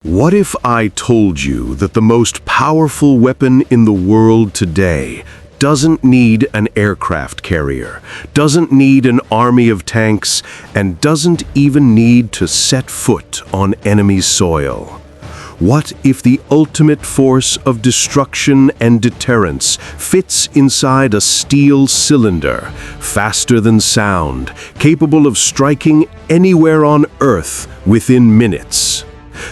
What if I told you that the most powerful weapon in the world today doesn't need an aircraft carrier, doesn't need an army of tanks, and doesn't even need to set foot on enemy soil? What if the ultimate force of destruction and deterrence fits inside a steel cylinder, faster than sound, capable of striking anywhere on Earth within minutes?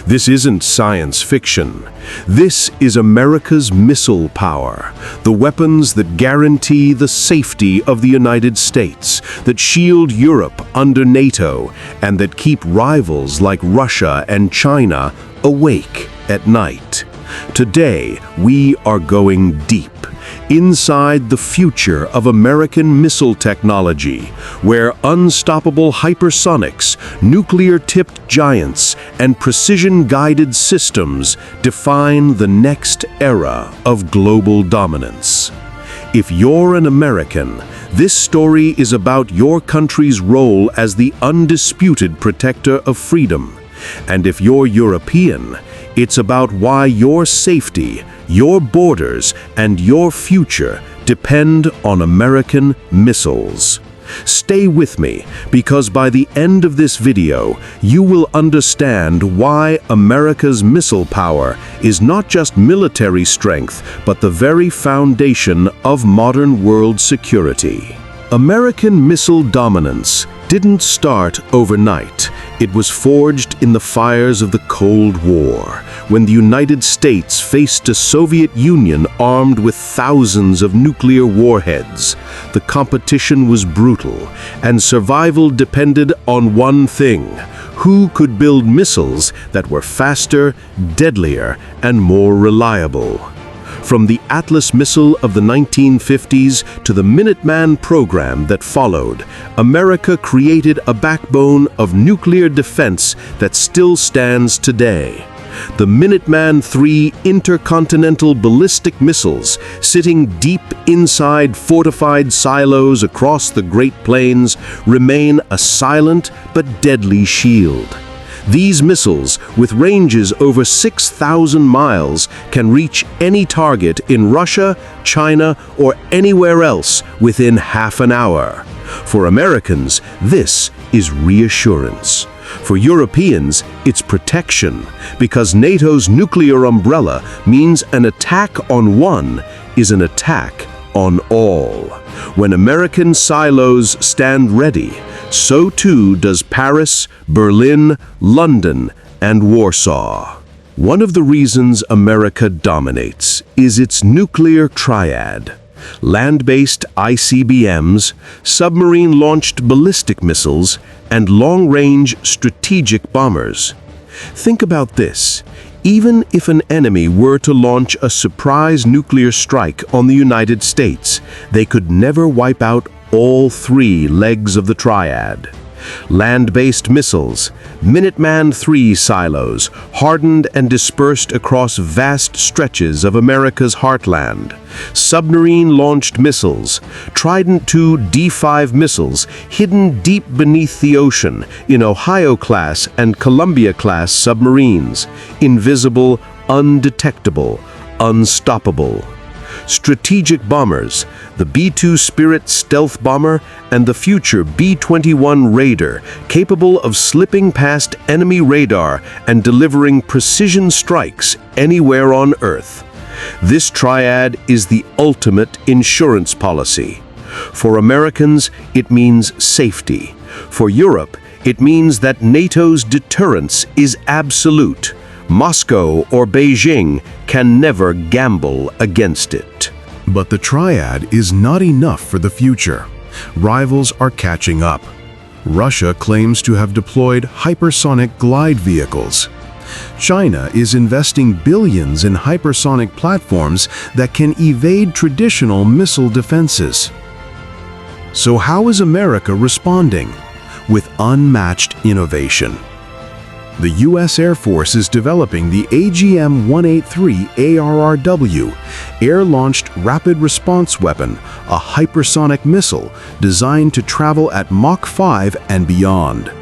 This isn't science fiction. This is America's missile power, the weapons that guarantee the safety of the United States, that shield Europe under NATO, and that keep rivals like Russia and China awake at night. Today, we are going deep inside the future of American missile technology, where unstoppable hypersonics, nuclear-tipped giants, and precision-guided systems define the next era of global dominance. If you're an American, this story is about your country's role as the undisputed protector of freedom. And if you're European, it's about why your safety, your borders, and your future depend on American missiles. Stay with me, because by the end of this video, you will understand why America's missile power is not just military strength, but the very foundation of modern world security. American missile dominance didn't start overnight. It was forged in the fires of the Cold War, when the United States faced a Soviet Union armed with thousands of nuclear warheads. The competition was brutal, and survival depended on one thing: who could build missiles that were faster, deadlier, and more reliable. From the Atlas missile of the 1950s to the Minuteman program that followed, America created a backbone of nuclear defense that still stands today. The Minuteman III intercontinental ballistic missiles, sitting deep inside fortified silos across the Great Plains, remain a silent but deadly shield. These missiles, with ranges over 6,000 miles, can reach any target in Russia, China, or anywhere else within half an hour. For Americans, this is reassurance. For Europeans, it's protection, because NATO's nuclear umbrella means an attack on one is an attack on all. When American silos stand ready, so too does Paris, Berlin, London, and Warsaw. One of the reasons America dominates is its nuclear triad: land-based ICBMs, submarine-launched ballistic missiles, and long-range strategic bombers. Think about this. Even if an enemy were to launch a surprise nuclear strike on the United States, they could never wipe out all three legs of the triad. Land-based missiles, Minuteman III silos, hardened and dispersed across vast stretches of America's heartland. Submarine-launched missiles, Trident II D5 missiles, hidden deep beneath the ocean in Ohio-class and Columbia-class submarines. Invisible, undetectable, unstoppable. Strategic bombers, the B-2 Spirit stealth bomber and the future B-21 Raider, capable of slipping past enemy radar and delivering precision strikes anywhere on Earth. This triad is the ultimate insurance policy. For Americans, it means safety. For Europe, it means that NATO's deterrence is absolute. Moscow or Beijing can never gamble against it. But the triad is not enough for the future. Rivals are catching up. Russia claims to have deployed hypersonic glide vehicles. China is investing billions in hypersonic platforms that can evade traditional missile defenses. So how is America responding? With unmatched innovation. The U.S. Air Force is developing the AGM-183 ARRW, Air-Launched Rapid Response Weapon, a hypersonic missile designed to travel at Mach 5 and beyond.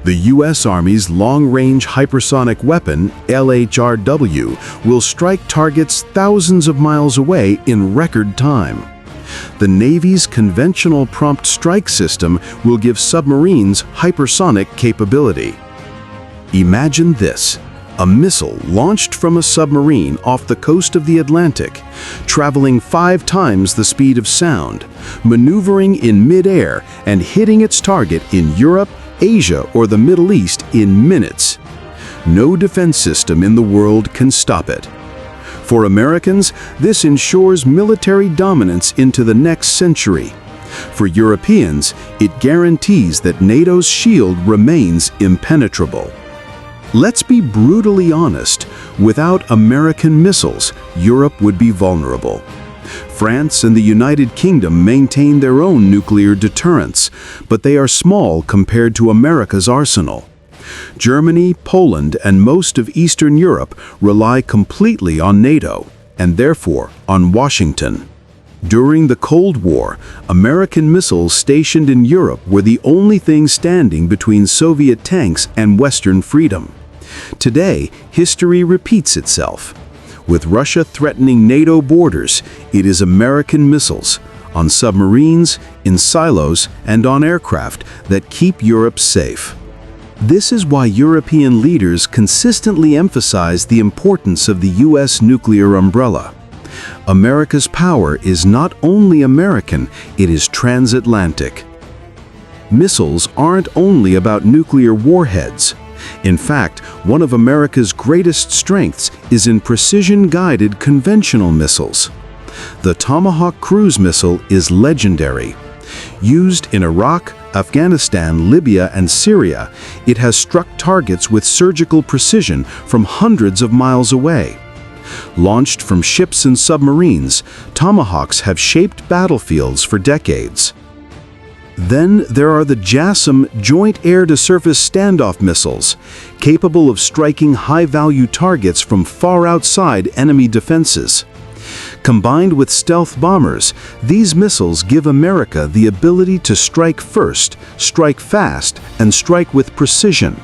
The U.S. Army's Long-Range Hypersonic Weapon, LHRW, will strike targets thousands of miles away in record time. The Navy's Conventional Prompt Strike System will give submarines hypersonic capability. Imagine this: a missile launched from a submarine off the coast of the Atlantic, traveling 5 times the speed of sound, maneuvering in mid-air and hitting its target in Europe, Asia, or the Middle East in minutes. No defense system in the world can stop it. For Americans, this ensures military dominance into the next century. For Europeans, it guarantees that NATO's shield remains impenetrable. Let's be brutally honest, without American missiles, Europe would be vulnerable. France and the United Kingdom maintain their own nuclear deterrence, but they are small compared to America's arsenal. Germany, Poland, and most of Eastern Europe rely completely on NATO, and therefore on Washington. During the Cold War, American missiles stationed in Europe were the only thing standing between Soviet tanks and Western freedom. Today, history repeats itself. With Russia threatening NATO borders, it is American missiles, on submarines, in silos, and on aircraft that keep Europe safe. This is why European leaders consistently emphasize the importance of the U.S. nuclear umbrella. America's power is not only American, it is transatlantic. Missiles aren't only about nuclear warheads. In fact, one of America's greatest strengths is in precision-guided conventional missiles. The Tomahawk cruise missile is legendary. Used in Iraq, Afghanistan, Libya, and Syria, it has struck targets with surgical precision from hundreds of miles away. Launched from ships and submarines, Tomahawks have shaped battlefields for decades. Then there are the JASSM Joint Air-to-Surface Standoff missiles, capable of striking high-value targets from far outside enemy defenses. Combined with stealth bombers, these missiles give America the ability to strike first, strike fast, and strike with precision.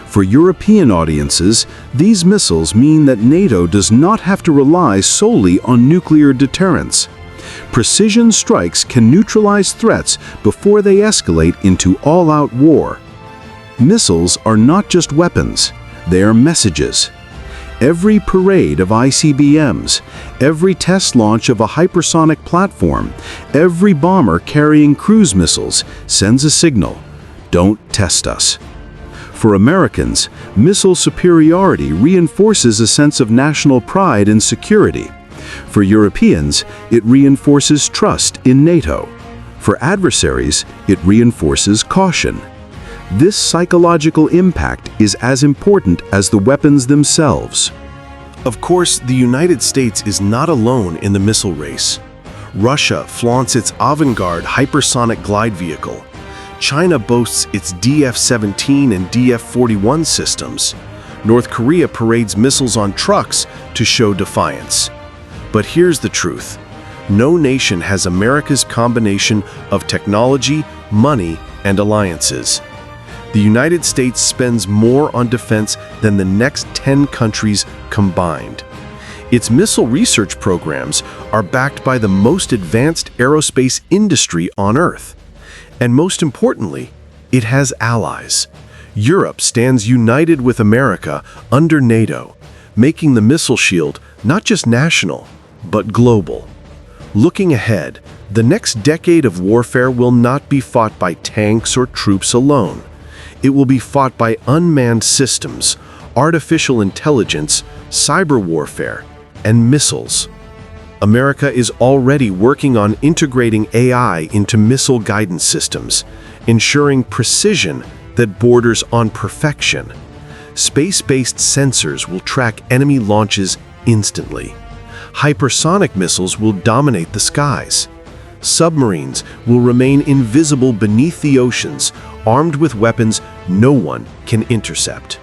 For European audiences, these missiles mean that NATO does not have to rely solely on nuclear deterrence. Precision strikes can neutralize threats before they escalate into all-out war. Missiles are not just weapons, they are messages. Every parade of ICBMs, every test launch of a hypersonic platform, every bomber carrying cruise missiles sends a signal: don't test us. For Americans, missile superiority reinforces a sense of national pride and security. For Europeans, it reinforces trust in NATO. For adversaries, it reinforces caution. This psychological impact is as important as the weapons themselves. Of course, the United States is not alone in the missile race. Russia flaunts its avant-garde hypersonic glide vehicle. China boasts its DF-17 and DF-41 systems. North Korea parades missiles on trucks to show defiance. But here's the truth: no nation has America's combination of technology, money, and alliances. The United States spends more on defense than the next 10 countries combined. Its missile research programs are backed by the most advanced aerospace industry on Earth. And most importantly, it has allies. Europe stands united with America under NATO, making the missile shield not just national, but global. Looking ahead, the next decade of warfare will not be fought by tanks or troops alone. It will be fought by unmanned systems, artificial intelligence, cyber warfare, and missiles. America is already working on integrating AI into missile guidance systems, ensuring precision that borders on perfection. Space-based sensors will track enemy launches instantly. Hypersonic missiles will dominate the skies. Submarines will remain invisible beneath the oceans, armed with weapons no one can intercept.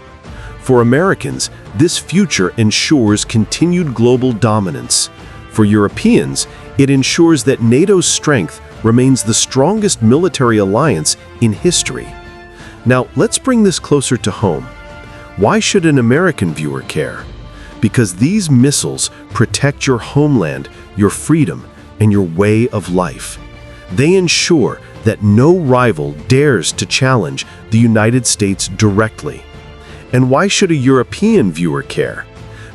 For Americans, this future ensures continued global dominance. For Europeans, it ensures that NATO's strength remains the strongest military alliance in history. Now, let's bring this closer to home. Why should an American viewer care? Because these missiles protect your homeland, your freedom, and your way of life. They ensure that no rival dares to challenge the United States directly. And why should a European viewer care?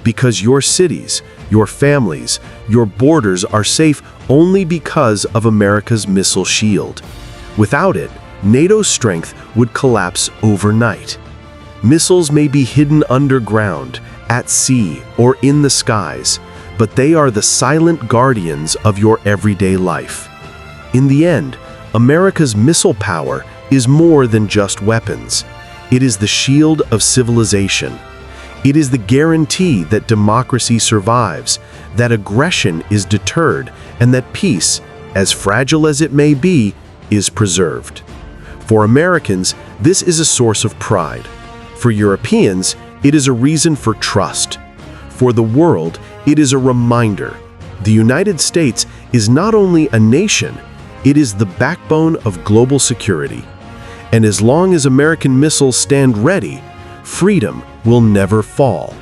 Because your cities, your families, your borders are safe only because of America's missile shield. Without it, NATO's strength would collapse overnight. Missiles may be hidden underground, at sea, or in the skies, but they are the silent guardians of your everyday life. In the end, America's missile power is more than just weapons. It is the shield of civilization. It is the guarantee that democracy survives, that aggression is deterred, and that peace, as fragile as it may be, is preserved. For Americans, this is a source of pride. For Europeans, it is a reason for trust. For the world, it is a reminder. The United States is not only a nation, it is the backbone of global security. And as long as American missiles stand ready, freedom will never fall.